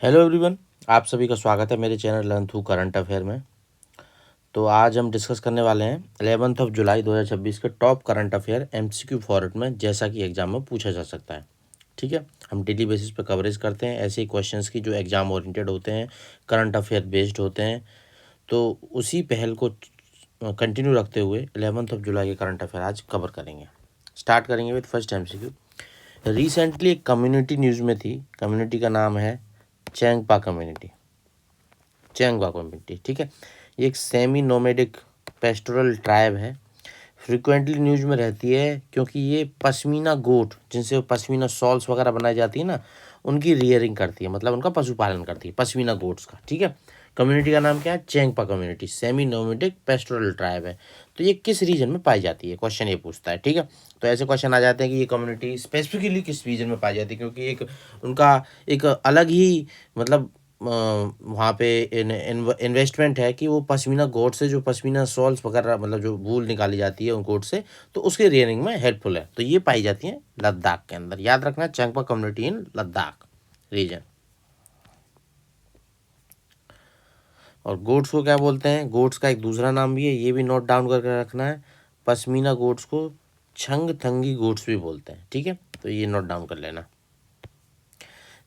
Hello everyone, आप सभी का स्वागत है मेरे channel learn through current affair में। तो आज हम डिस्कस करने वाले हैं 11 जुलाई 2026 के top current affair MCQ format में, जैसा कि एग्जाम में पूछा जा सकता है। ठीक है, हम डेली बेसिस पे कवरेज करते हैं ऐसे ही क्वेश्चंस की जो एग्जाम ओरिएंटेड होते हैं, करंट अफेयर बेस्ड होते हैं। तो उसी पहल को कंटिन्यू रखते हुए 11 जुलाई के करंट अफेयर आज कवर करेंगे। स्टार्ट करेंगे विद फर्स्ट एमसीक्यू। रिसेंटली एक कम्युनिटी न्यूज़ में थी, कम्युनिटी का नाम है चैंगपा कम्युनिटी। चैंगपा कम्युनिटी, ठीक है, ये एक सेमी नोमेडिक पेस्टोरल ट्राइब है। फ्रिक्वेंटली न्यूज़ में रहती है क्योंकि ये पश्मीना गोट, जिनसे पश्मीना शॉल्स वगैरह बनाई जाती है ना, उनकी रियरिंग करती है, मतलब उनका पशुपालन करती है, पश्मीना गोट्स का। ठीक है, कम्युनिटी का नाम क्या है? Changpa community, semi nomadic pastoral tribe है। तो ये किस रीजन में पाई जाती है, क्वेश्चन ये पूछता है। ठीक है, तो ऐसे क्वेश्चन आ जाते हैं कि ये कम्युनिटी स्पेसिफिकली किस रीजन में पाई जाती है, क्योंकि एक उनका एक अलग ही मतलब वहाँ पे इन्वेस्टमेंट है कि वो पश्मीना गोट से जो पश्मीना शॉल्स वगैरह, मतलब जो वूल निकाली जाती है उन गोट से, तो उसके रियरिंग में हेल्पफुल है। तो ये पाई जाती है लद्दाख के अंदर, याद रखना, चैंगपा कम्युनिटी इन लद्दाख रीजन। और गोट्स को क्या बोलते हैं? गोट्स का एक दूसरा नाम भी है, ये भी नोट डाउन करके रखना है। पश्मीना गोट्स को छंगथंगी गोट्स भी बोलते हैं। ठीक है, तो ये नोट डाउन कर लेना।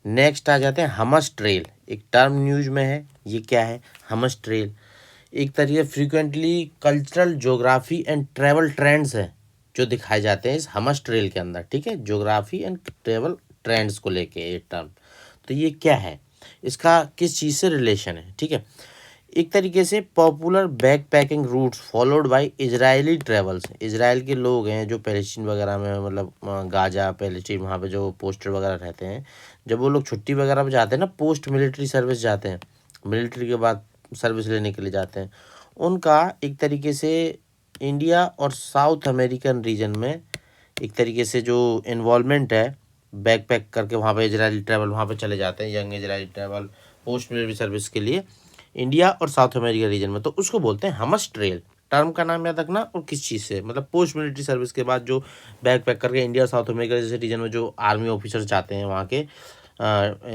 नेक्स्ट आ जाते हैं हमस ट्रेल, एक टर्म न्यूज में है। ये क्या है हमस ट्रेल? एक तरीके frequently cultural geography and travel trends है जो दिखाए जाते हैं इस हमस ट्रेल के अंदर। ठीक है, ज्योग्राफी एंड ट्रैवल ट्रेंड्स को लेके ये टर्म। तो ये क्या है, इसका किस चीज़ से रिलेशन है? ठीक है, एक तरीके से popular backpacking routes followed by Israeli travels. Israel के लोग हैं जो पैलेस्टीन वगैरह में, मतलब गाजा पैलेस्टीन, वहाँ पे जो पोस्टर वगैरह रहते हैं, जब वो लोग छुट्टी वगैरह पे जाते हैं ना, पोस्ट मिलिट्री सर्विस जाते हैं, मिलिट्री के बाद सर्विस लेने के लिए जाते हैं, उनका एक तरीके से इंडिया और साउथ अमेरिकन रीजन में एक तरीके से जो इन्वॉल्वमेंट है, बैक पैक करके वहाँ पे इजरायली ट्रैवल वहाँ पे चले जाते हैं, young Israeli travel post military service के लिए इंडिया और साउथ अमेरिका रीजन में, तो उसको बोलते हैं हमस ट्रेल। टर्म का नाम याद रखना, और किस चीज़ से, मतलब पोस्ट मिलिट्री सर्विस के बाद जो बैक पैक करके इंडिया और साउथ अमेरिका जैसे रीजन में जो आर्मी ऑफिसर्स जाते हैं वहाँ के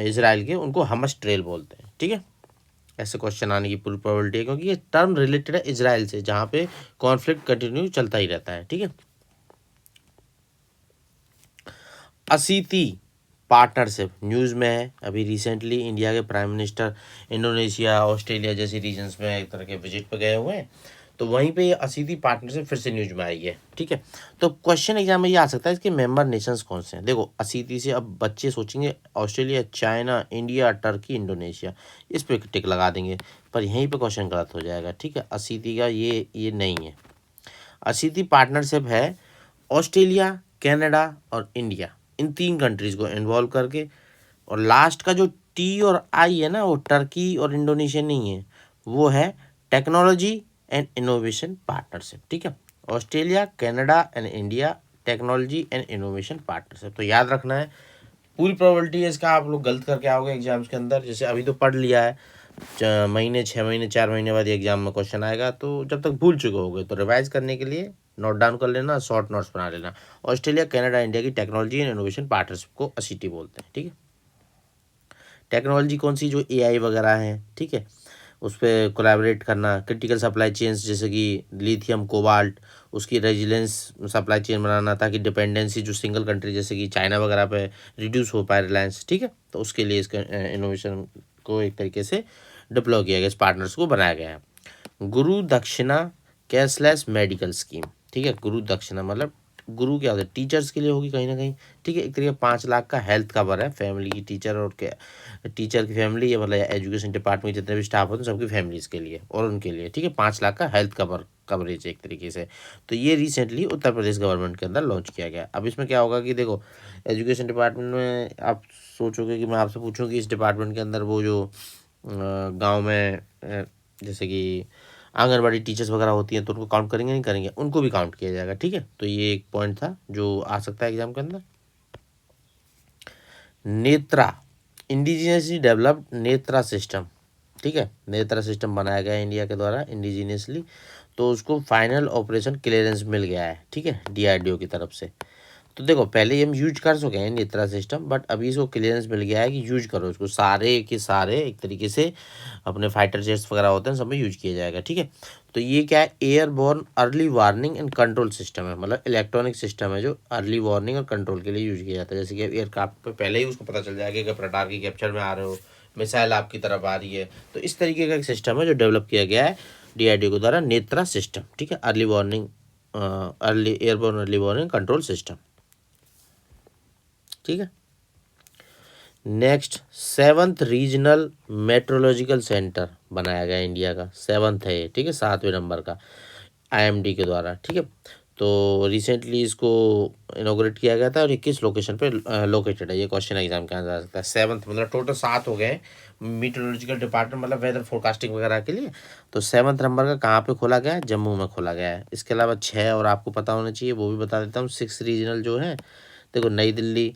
इसराइल के, उनको हमस ट्रेल बोलते हैं। ठीक है, ऐसे क्वेश्चन आने की पूरी प्रोबेबिलिटी है, क्योंकि ये टर्म रिलेटेड है इसराइल से, जहाँ पे कॉन्फ्लिक्ट कंटिन्यू चलता ही रहता है। ठीक है, असीती पार्टनरशिप न्यूज़ में है। अभी रिसेंटली इंडिया के प्राइम मिनिस्टर इंडोनेशिया, ऑस्ट्रेलिया जैसे रीजन्स में एक तरह के विजिट पे गए हुए हैं, तो वहीं पे ये असीती पार्टनरशिप फिर से न्यूज में आई है। ठीक है, तो क्वेश्चन एग्जाम में ये आ सकता है इसके मेंबर नेशंस कौन से हैं। देखो, असीती से अब बच्चे सोचेंगे Australia, China, India, Turkey, Indonesia, इस पे टिक लगा देंगे, पर यहीं पे क्वेश्चन गलत हो जाएगा। ठीक है, असीती का ये नहीं है। असीती पार्टनरशिप है ऑस्ट्रेलिया, कनाडा और इंडिया, इन तीन कंट्रीज को इन्वॉल्व करके। और लास्ट का जो टी और आई है ना, वो टर्की और इंडोनेशिया नहीं है, वो है टेक्नोलॉजी एंड इनोवेशन पार्टनरशिप। ठीक है, Australia, Canada and India, technology and innovation partnership. तो याद रखना है, पूरी प्रोबेबिलिटी है इसका आप लोग गलत करके आओगे एग्जाम्स के अंदर। जैसे अभी तो पढ़ लिया है, महीने 6 महीने 4 महीने बाद एग्जाम में क्वेश्चन आएगा, तो जब तक भूल चुके होगे तो रिवाइज करने के लिए नोट डाउन कर लेना, शॉर्ट नोट्स बना लेना। ऑस्ट्रेलिया, कनाडा, इंडिया की टेक्नोलॉजी एंड इनोवेशन पार्टनरशिप को असीटी बोलते हैं। ठीक है, टेक्नोलॉजी कौन सी? जो एआई वगैरह है, ठीक है, उस पर कोलैबोरेट करना, क्रिटिकल सप्लाई चेन्स जैसे कि लिथियम, कोबाल्ट, उसकी रेजिलेंस सप्लाई चेन बनाना, ताकि डिपेंडेंसी जो सिंगल कंट्री जैसे कि चाइना वगैरह पे रिड्यूस हो पाए, रिलायंस। ठीक है, तो उसके लिए इसका इनोवेशन को एक तरीके से डिप्लॉय किया गया, इस पार्टनर्स को बनाया गया है। गुरु दक्षिणा कैशलेस मेडिकल स्कीम। ठीक है, गुरु दक्षिणा मतलब गुरु क्या होता है? टीचर्स के लिए होगी कहीं ना कहीं। ठीक है, एक तरीके 5 लाख का हेल्थ कवर है फैमिली की, टीचर और टीचर की फैमिली, या मतलब एजुकेशन डिपार्टमेंट जितने भी स्टाफ होते हैं सबकी फैमिलीज के लिए और उनके लिए। ठीक है, 5 लाख का हेल्थ कवरेज एक तरीके से। तो ये रिसेंटली उत्तर प्रदेश गवर्नमेंट के अंदर लॉन्च किया गया। अब इसमें क्या होगा कि देखो, एजुकेशन डिपार्टमेंट में आप सोचोगे कि मैं आपसे पूछूं कि इस डिपार्टमेंट के अंदर वो जो गांव में जैसे कि आंगनबाड़ी टीचर्स वगैरह होती हैं, तो उनको काउंट करेंगे नहीं करेंगे? उनको भी काउंट किया जाएगा। ठीक है, तो ये एक पॉइंट था जो आ सकता है एग्जाम के अंदर। Netra, indigenously developed Netra system. ठीक है, नेत्रा सिस्टम बनाया गया है इंडिया के द्वारा इंडिजीनियसली, तो उसको फाइनल ऑपरेशन क्लियरेंस मिल गया है। ठीक है, डीआरडीओ की तरफ से। तो देखो पहले हम यूज कर चुके हैं नेत्रा सिस्टम, बट अभी इसको क्लियरेंस मिल गया है कि यूज करो इसको, सारे के सारे एक तरीके से अपने फाइटर जेट्स वगैरह होते हैं सब में यूज किया जाएगा, ठीक है। तो ये क्या है, airborne early warning and control system है, मतलब इलेक्ट्रॉनिक सिस्टम है जो अर्ली वार्निंग और कंट्रोल के लिए यूज किया जाता है। जैसे कि एयरक्राफ्ट पे पहले ही उसको पता चल जाएगा कि रडार की कैप्चर में आ रहे हो, मिसाइल आपकी तरफ आ रही है, तो इस तरीके का एक सिस्टम है जो डेवलप किया गया है DRDO के द्वारा, नेत्रा सिस्टम, ठीक है, early warning, early airborne early warning control system, ठीक है। Next, 7th regional meteorological centre बनाया गया इंडिया का, 7th है ये, ठीक है, 7वें नंबर का, IMD के द्वारा, ठीक है। तो रिसेंटली इसको इनॉग्रेट किया गया था और ये किस लोकेशन पे लोकेटेड है, ये क्वेश्चन एग्जाम का आंसर आ सकता है। 7th मतलब टोटल 7 हो गए मीटरोलॉजिकल डिपार्टमेंट, मतलब वेदर फोरकास्टिंग वगैरह के लिए। तो 7th नंबर का कहाँ पे खोला गया है, जम्मू में खोला गया है। इसके अलावा 6 और आपको पता होना चाहिए, वो भी बता देता हूँ। 6 रीजनल जो है, देखो नई दिल्ली,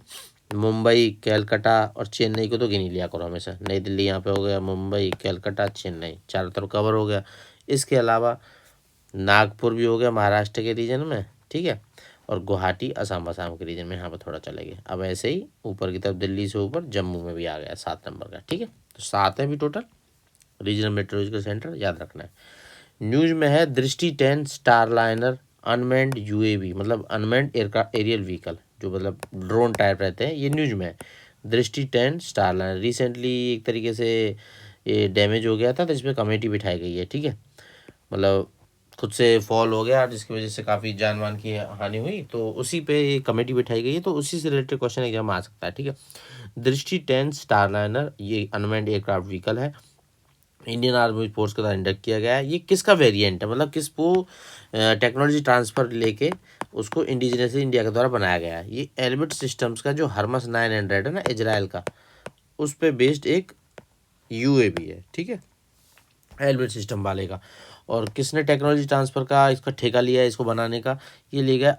मुंबई, कैलकाटा और चेन्नई को तो गिन ही लिया करो हमेशा। नई दिल्ली यहाँ पे हो गया, मुंबई, कैलकाटा, चेन्नई, चारों तरफ कवर हो गया। इसके अलावा नागपुर भी हो गया महाराष्ट्र के रीजन में, ठीक है, और गुवाहाटी असम के रीजन में, यहाँ पर थोड़ा चले गए। अब ऐसे ही ऊपर की तरफ दिल्ली से ऊपर जम्मू में भी आ गया 7 नंबर का, ठीक है। तो 7 है भी टोटल रीजनल मेट्रोलॉजिकल सेंटर, याद रखना है। न्यूज में है दृष्टि 10 स्टारलाइनर अनमैन्ड UAV, मतलब अनमैन्ड एयरक्राफ्ट एरियल व्हीकल, जो मतलब ड्रोन टाइप रहते हैं, ये न्यूज में है। दृष्टि 10 स्टारलाइनर रिसेंटली एक तरीके से ये डैमेज हो गया था, तो इसमें कमेटी बिठाई गई है, ठीक है, मतलब खुद से फॉल हो गया जिसकी वजह से काफ़ी जान मान की हानि हुई, तो उसी पे ये कमेटी बिठाई गई है, तो उसी से रिलेटेड क्वेश्चन एग्जाम आ सकता है, ठीक है। दृष्टि 10 स्टारलाइनर ये अनमैन्ड एयरक्राफ्ट व्हीकल है, इंडियन आर्मी फोर्स के द्वारा इंडक्ट किया गया है। ये किसका वेरिएंट है, मतलब किसको टेक्नोलॉजी ट्रांसफ़र लेके उसको इंडिजिनसली इंडिया के द्वारा बनाया गया है। ये एल्बिट सिस्टम्स का जो हर्मस 900 है ना इजराइल का, उस पर बेस्ड एक UAV है, ठीक है, एल्बिट सिस्टम वाले का। और किसने टेक्नोलॉजी ट्रांसफ़र का इसका ठेका लिया है इसको बनाने का, ये लिया गया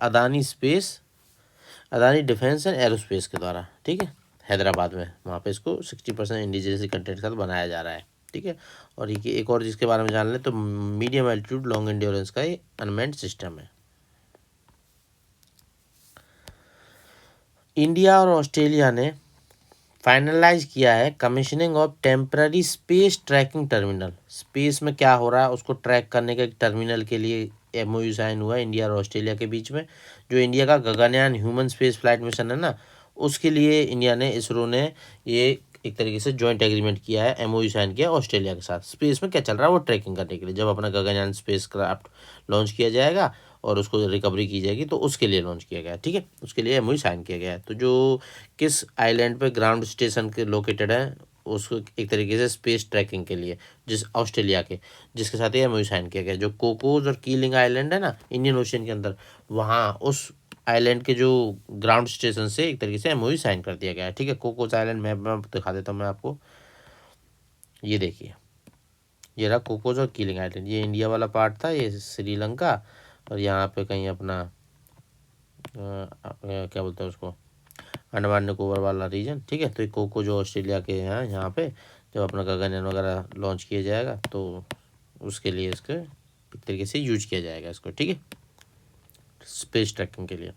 अदानी डिफेंस एंड एरोस्पेस के द्वारा, ठीक है, हैदराबाद में। वहाँ पे इसको 60% इंडिजिनस कंटेंट के साथ बनाया जा रहा है, ठीक है। और ये एक और जिसके बारे में जान लें तो मीडियम एल्टीट्यूड लॉन्ग एंड्योरेंस का ये अनमैन्ड सिस्टम है। इंडिया और ऑस्ट्रेलिया ने फाइनलाइज किया है commissioning of temporary space trekking terminal. Space में क्या हो रहा है उसको ट्रैक करने के एक टर्मिनल के लिए MOU साइन हुआ है इंडिया और ऑस्ट्रेलिया के बीच में। जो इंडिया का Gaganyaan human space flight mission है ना, उसके लिए इंडिया ने, इसरो ने ये एक तरीके से जॉइंट एग्रीमेंट किया है, MOU साइन किया है ऑस्ट्रेलिया के साथ। स्पेस में क्या चल रहा है वो ट्रैकिंग करने के लिए, जब अपना गगनयान स्पेस क्राफ्ट लॉन्च किया जाएगा और उसको रिकवरी की जाएगी, तो उसके लिए लॉन्च किया गया है, ठीक है, उसके लिए MOU साइन किया गया है। तो जो किस आइलैंड पे ग्राउंड स्टेशन के लोकेटेड है, उसको एक तरीके से स्पेस ट्रैकिंग के लिए, जिस ऑस्ट्रेलिया के, जिसके साथ ये MOU साइन किया गया, जो कोकोस और कीलिंग आइलैंड है ना इंडियन ओशियन के अंदर, वहाँ उस आइलैंड के जो ग्राउंड स्टेशन से एक तरीके से MOU साइन कर दिया गया है, ठीक है। कोकोस आइलैंड मैप में दिखा देता हूँ मैं आपको, ये देखिए, ये रहा कोकोस और कीलिंग आइलैंड, ये इंडिया वाला पार्ट था, ये श्रीलंका, और यहाँ पे कहीं अपना क्या बोलते हैं उसको, अंडमान निकोबार वाला रीजन, ठीक है। तो ये कोको जो ऑस्ट्रेलिया के हैं, यहाँ पे जब अपना गगनयान वगैरह लॉन्च किया जाएगा तो उसके लिए इसके एक तरीके से यूज किया जाएगा इसको, ठीक है, स्पेस ट्रैकिंग के लिए।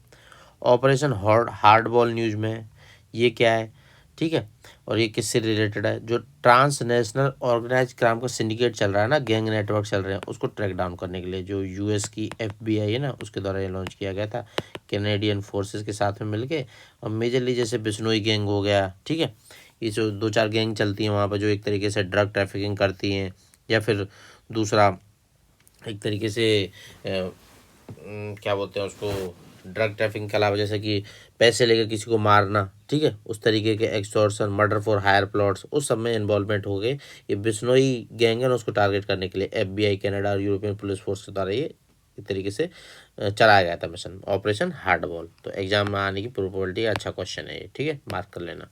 ऑपरेशन हार्ड बॉल न्यूज में है, ये क्या है, ठीक है, और ये किससे रिलेटेड है, जो ट्रांसनेशनल ऑर्गेनाइज क्राइम का सिंडिकेट चल रहा है ना, गैंग नेटवर्क चल रहे हैं, उसको ट्रैक डाउन करने के लिए जो US की FBI है ना, उसके द्वारा ये लॉन्च किया गया था कैनेडियन फोर्सेस के साथ में मिलके। और मेजरली जैसे बिश्नोई गैंग हो गया, ठीक है, ये जो 2-4 गैंग चलती हैं वहाँ पर, जो एक तरीके से ड्रग ट्रैफिकिंग करती हैं, या फिर दूसरा एक तरीके से क्या बोलते हैं उसको, ड्रग ट्रैफिकिंग के अलावा जैसे कि पैसे लेकर किसी को मारना, ठीक है, उस तरीके के extortion, murder for hire plots, उस सब में इन्वॉल्वमेंट हो गए। ये बिश्नोई गैंग है, उसको टारगेट करने के लिए FBI, कनाडा और यूरोपियन पुलिस फोर्स के द्वारा ये एक तरीके से चलाया गया था मिशन ऑपरेशन हार्ड बॉल। तो एग्जाम में आने की प्रोबेबिलिटी, अच्छा क्वेश्चन है ये, ठीक है, मार्क कर लेना।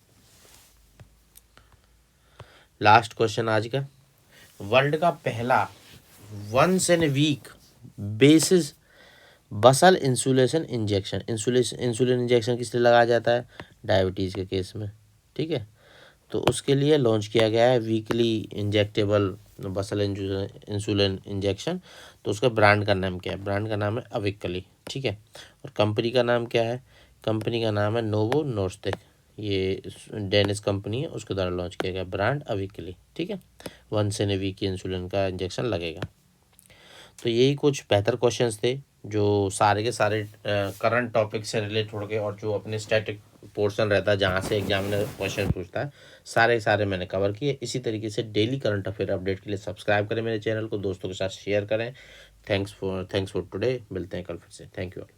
लास्ट क्वेश्चन आज का, वर्ल्ड का पहला once a week basis basal insulation injection, insulin injection किस लिए लगाया जाता है, डायबिटीज़ के केस में, ठीक है। तो उसके लिए लॉन्च किया गया है वीकली इंजेक्टेबल बसल इंसुलिन इंजेक्शन। तो उसका ब्रांड का नाम क्या है, ब्रांड का नाम है अविकली, ठीक है। और कंपनी का नाम क्या है, कंपनी का नाम है नोवो नोर्डिस्क, ये डेनिश कंपनी है, उसके द्वारा लॉन्च किया गया ब्रांड अविकली, ठीक है। वंस इन ए वीक की इंसुलिन का इंजेक्शन लगेगा। तो यही कुछ बेहतर क्वेश्चंस थे जो सारे के सारे करंट टॉपिक से रिलेट हो गए, और जो अपने स्टैटिक पोर्शन रहता है जहाँ से एग्जामिनर क्वेश्चन पूछता है, सारे सारे मैंने कवर किए। इसी तरीके से डेली करंट अफेयर अपडेट के लिए सब्सक्राइब करें मेरे चैनल को, दोस्तों के साथ शेयर करें। थैंक्स फॉर टुडे, मिलते हैं कल फिर से। Thank you all.